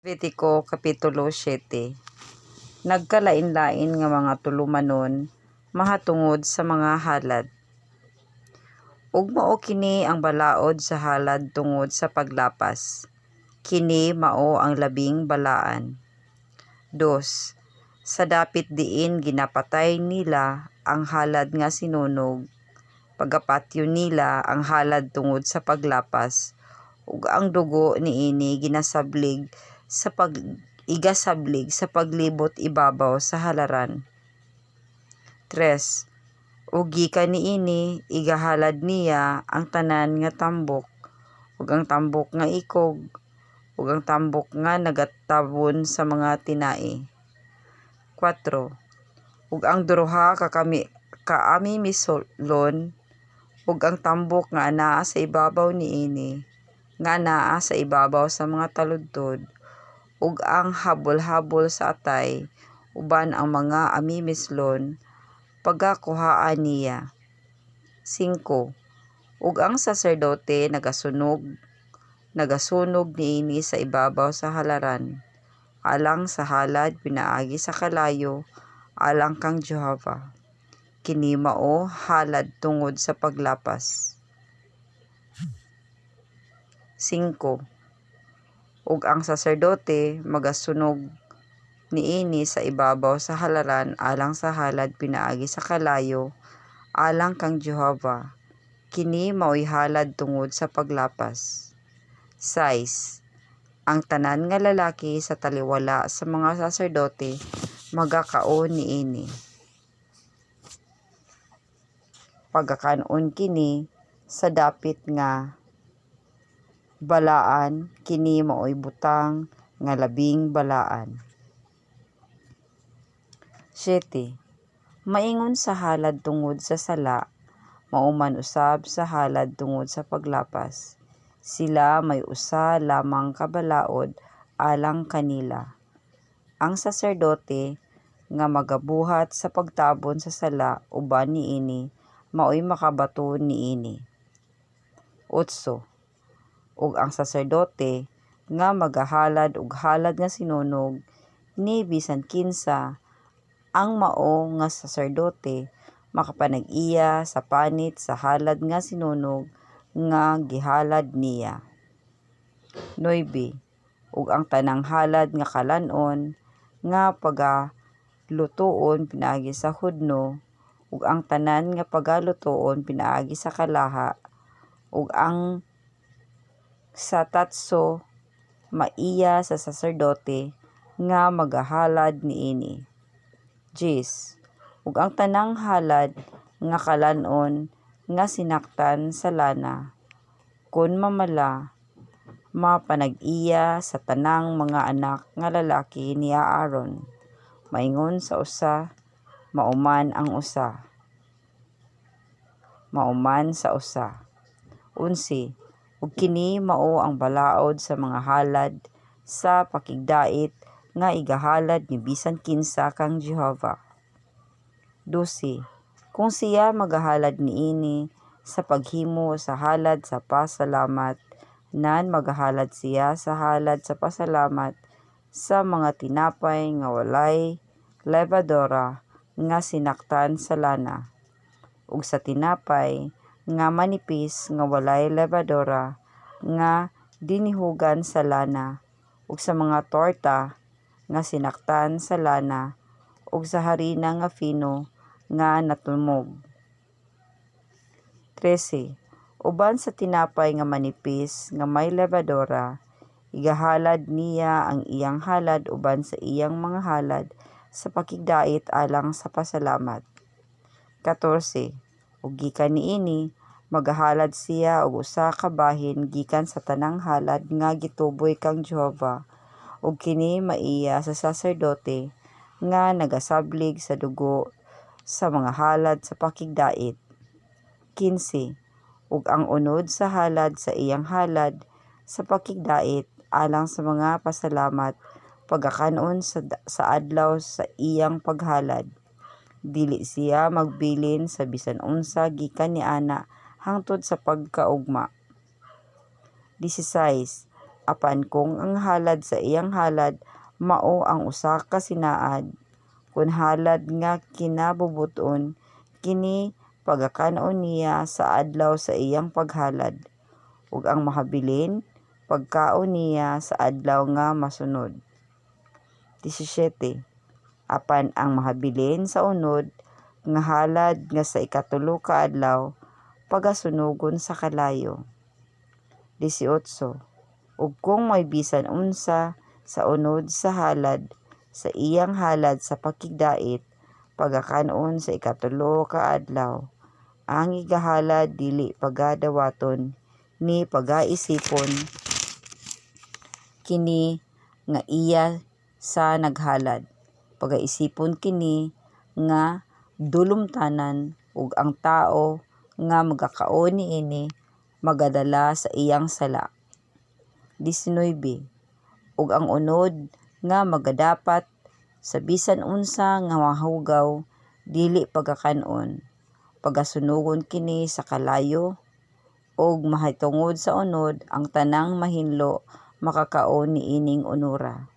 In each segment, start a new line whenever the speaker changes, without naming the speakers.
Levitiko Kapitulo 7. Nagkalain-lain nga mga tulumanon mahatungod sa mga halad. Ug mao kini ang balaod sa halad tungod sa paglapas. Kini mao ang labing balaan. 2. Sa dapit diin ginapatay nila ang halad nga sinunog, pagapatyo nila ang halad tungod sa paglapas, ug ang dugo niini ginasablig sa igasablig sa paglibot ibabaw sa halaran. 3. Ug gikan niini igahalad niya ang tanan nga tambok, ug ang tambok nga ikog, ug ang tambok nga nagatabon sa mga tinai. 4. Ug ang duruha ka amimisolon, ug ang tambok nga anaa sa ibabaw niini, nga anaa sa ibabaw sa mga taludtod, ug ang habol-habol sa atay, uban ang mga amimislon, pagakuhaan niya. 5. Ug ang saserdote nagasunog niini sa ibabaw sa halaran, alang sa halad pinaagi sa kalayo, alang kang Jehova. Kini mao halad tungod sa paglapas. 5. Ug ang saserdote magasunog niini sa ibabaw sa halaran alang sa halad pinaagi sa kalayo, alang kang Jehova. Kini mao'y halad tungod sa paglapas. 6. Ang tanan nga lalaki sa taliwala sa mga saserdote magakaon niini. Pagakaon kini sa dapit nga balaan, kini mao'y butang nga labing balaan. 7. Maingon sa halad tungod sa sala, mauman usab sa halad tungod sa paglapas. Sila may usa lamang kabalaod alang kanila. Ang saserdote nga magabuhat sa pagtabon sa sala uban niini mao'y makabato niini. 8. Ug ang saserdote nga magahalad og halad nga sinunog ni bisan kinsa ang mao nga saserdote makapanag-iya sa panit sa halad nga sinunog nga gihalad niya. 9. Ug ang tanang halad nga kalan-on nga pagalutoon pinaagi sa hudno, ug ang tanan nga pagalutoon pinaagi sa kalaha, ug ang sa tatso maiya sa saserdote nga magahalad niini. 10. Ug ang tanang halad nga kalan-on nga sinaktan sa lana, kun mamala, mapanag-iya sa tanang mga anak nga lalaki ni Aaron. Maingon sa usa, mauman ang usa. Mauman sa usa. 11. Ug kini mao ang balaod sa mga halad sa pakigdait nga igahalad ni bisan kinsa kang Jehova. 12. Kung siya magahalad niini sa paghimo sa halad sa pasalamat, nan magahalad siya sa halad sa pasalamat sa mga tinapay nga walay lebadora nga sinaktan sa lana, ug sa tinapay nga manipis nga walay lebadora nga dinihugan sa lana, ug sa mga torta nga sinaktan sa lana, ug sa harina nga fino nga natumog. 13. Uban sa tinapay nga manipis nga may lebadora, igahalad niya ang iyang halad uban sa iyang mga halad sa pakigdait alang sa pasalamat. 14. Ug gikan niini magahalad siya og usa ka bahin gikan sa tanang halad nga gituboy kang Jehova, ug kini maiya sa saserdote nga nagasablig sa dugo sa mga halad sa pakigdait. 15. Ug ang unod sa halad sa iyang halad sa pakigdait alang sa mga pasalamat pagakanon sa adlaw sa iyang paghalad. Dili siya magbilin sa bisan unsa gikan niana hangtod sa pagkaugma. 16. apan kung ang halad sa iyang halad mao ang usa ka sinaad, kun halad nga kinabubuton kini pagakaon niya sa adlaw sa iyang paghalad, ug ang mahabilin pagkaon niya sa adlaw nga masunod. 17. Apan ang mahabilin sa unod nga halad nga sa ikatulo ka adlaw pagasunogon sa kalayo. 18. Ug kung may bisan unsa sa unod sa halad sa iyang halad sa pakigdait pagakanon sa ikatulo ka adlaw, ang igahalad dili pagadawaton ni pagaisipon kini nga iya sa naghalad. Pagaisipon kini nga dulumtanan ug ang tao nga magakaon niini magadala sa iyang sala. 19. Ug ang unod nga magadapat sa bisan unsa nga mahugaw dili pagakanon, pagasunogon kini sa kalayo, ug mahitungod sa unod ang tanang mahinlo makakaon niining unora.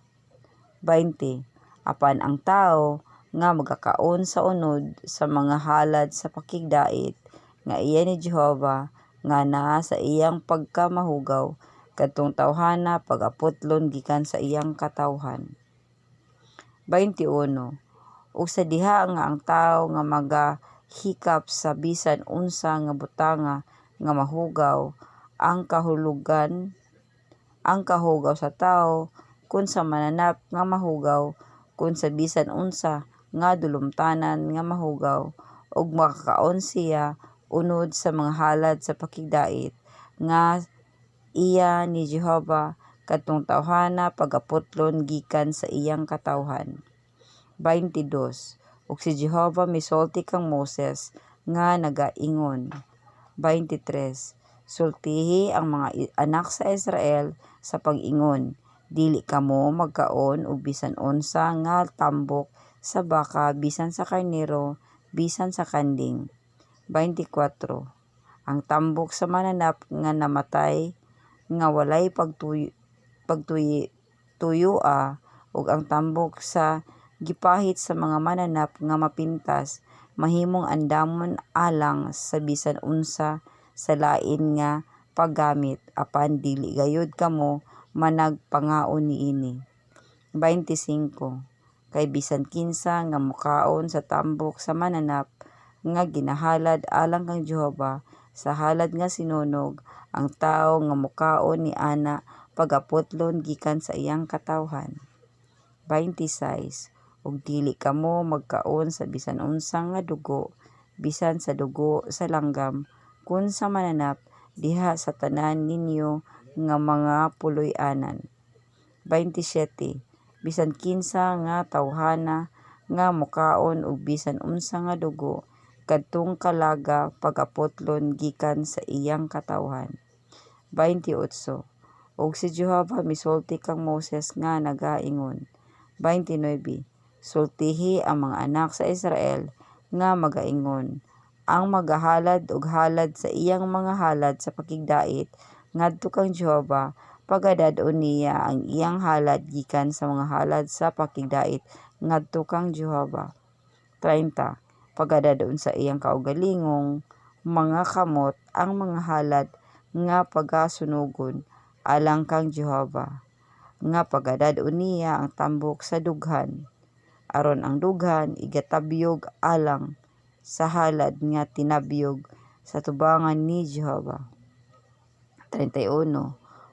20. Apan ang tawo nga magakaon sa unod sa mga halad sa pakigdait nga iya ni Jehova nga naa sa iyang pagkamahugaw kadtong tawhana pagaputlon gikan sa iyang katawhan. 21. Ug sa diha nga ang tawo nga magahikap sa bisan unsa nga butanga nga mahugaw, ang kahugaw sa tawo kun sa mananap nga mahugaw, kun sa bisan unsa nga dulumtanan nga mahugaw, ug makakaon siya unod sa mga halad sa pakigdait nga iya ni Jehova kadtong tawhana pagaputlon gikan sa iyang katawhan. 22. Ug si Jehova misulti kang Moses nga nagaingon. 23. Sultihi ang mga anak sa Israel sa pag-ingon, dili kamo magkaon og bisan unsa nga tambok sa baka, bisan sa karnero, bisan sa kanding. 24. Ang tambok sa mananap nga namatay nga walay pagtuyua ug ang tambok sa gipahit sa mga mananap nga mapintas mahimong andamon alang sa bisan unsa sa lain nga paggamit, apan dili gayud kamo managpangaon niini. 25. Kay bisan kinsa nga mukaon sa tambok sa mananap nga ginahalad alang kang Jehova sa halad nga sinunog, ang tawo nga mukaon ni ana pagaputlon gikan sa iyang katawhan. 26. Ug dili kamo magkaon sa bisan unsa nga dugo, bisan sa dugo sa langgam, kun sa mananap diha sa tanan ninyo nga mga puloy-anan. 27. Bisan kinsa nga tawhana nga mukaon og bisan unsa nga dugo kadtong kalaga pagaputlon gikan sa iyang katawhan. 28. Ug si Jehova misulti kang Moses nga nagaingon. 29. Sultihi ang mga anak sa Israel nga magaingon, ang magahalad og halad sa iyang mga halad sa pakigdait ngadto kang Jehova, pagadad-on niya ang iyang halad gikan sa mga halad sa pakigdait ngadto kang Jehova. 30. Pagadad-on sa iyang kaugalingong mga kamot ang mga halad nga pagasunogon alang kang Jehova, nga pagadad-on niya ang tambok sa dughan, aron ang dughan igatabyog alang sa halad nga tinabyog sa tubangan ni Jehova. 31.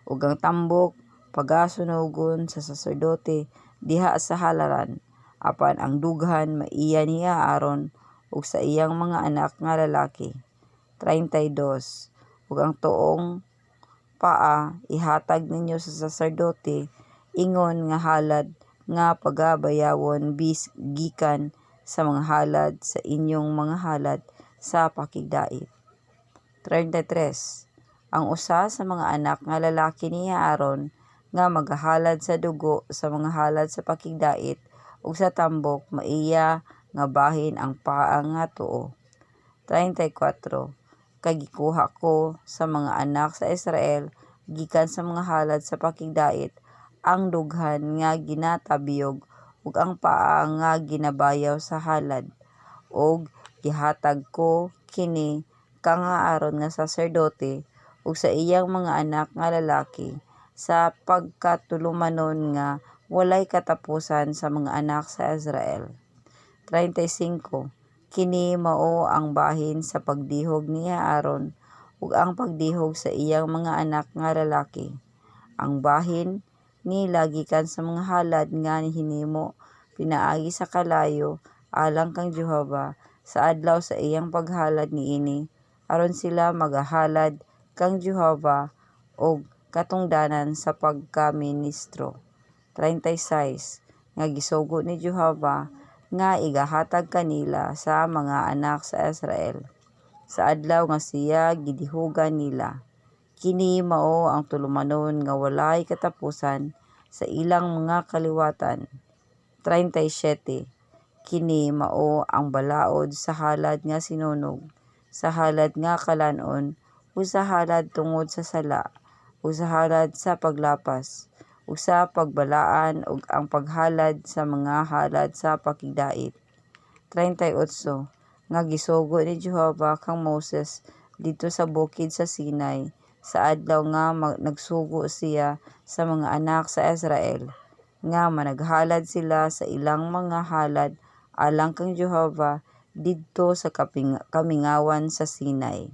Ug ang tambok pagasunogon sa saserdote diha sa halaran, apan ang dughan maiya niya Aaron ug sa iyang mga anak nga lalaki. 32. Ug ang tuong paa ihatag ninyo sa saserdote ingon nga halad nga pagabayawon gikan sa mga halad sa inyong mga halad sa pakigdait. 33. Ang usa sa mga anak nga lalaki ni Aaron nga magahalad sa dugo sa mga halad sa pakigdait ug sa tambok maiya nga bahin ang paa nga tuo. 34. Kay gikuha ko sa mga anak sa Israel gikan sa mga halad sa pakigdait ang dughan nga ginatabiyog ug ang paa nga ginabayaw sa halad, ug gihatag ko kini kang Aaron nga saserdote ug sa iyang mga anak nga lalaki sa pagkatulumanon nga walay katapusan sa mga anak sa Israel. 35. Kini mao ang bahin sa pagdihog ni Aaron ug ang pagdihog sa iyang mga anak nga lalaki. Ang bahin nila gikan sa mga halad nga hinimo pinaagi sa kalayo alang kang Jehova sa adlaw sa iyang paghalad niini aron sila magahalad kang Jehova og katungdanan sa pagkaministro. 36. Nga gisugo ni Jehova nga igahatag kanila sa mga anak sa Israel sa adlaw nga siya gidihugan nila. Kini mao ang tulumanon nga walay katapusan sa ilang mga kaliwatan. 37. Kini mao ang balaod sa halad nga sinunog, sa halad nga kalan-on, o sa halad tungod sa sala, o sa halad sa paglapas, o sa pagbalaan ug ang paghalad sa mga halad sa pakigdait. 38. Nga gisugo ni Jehova kang Moses didto sa bukid sa Sinai sa adlaw nga nagsugo siya sa mga anak sa Israel, nga managhalad sila sa ilang mga halad alang kang Jehova didto sa kamingawan sa Sinai.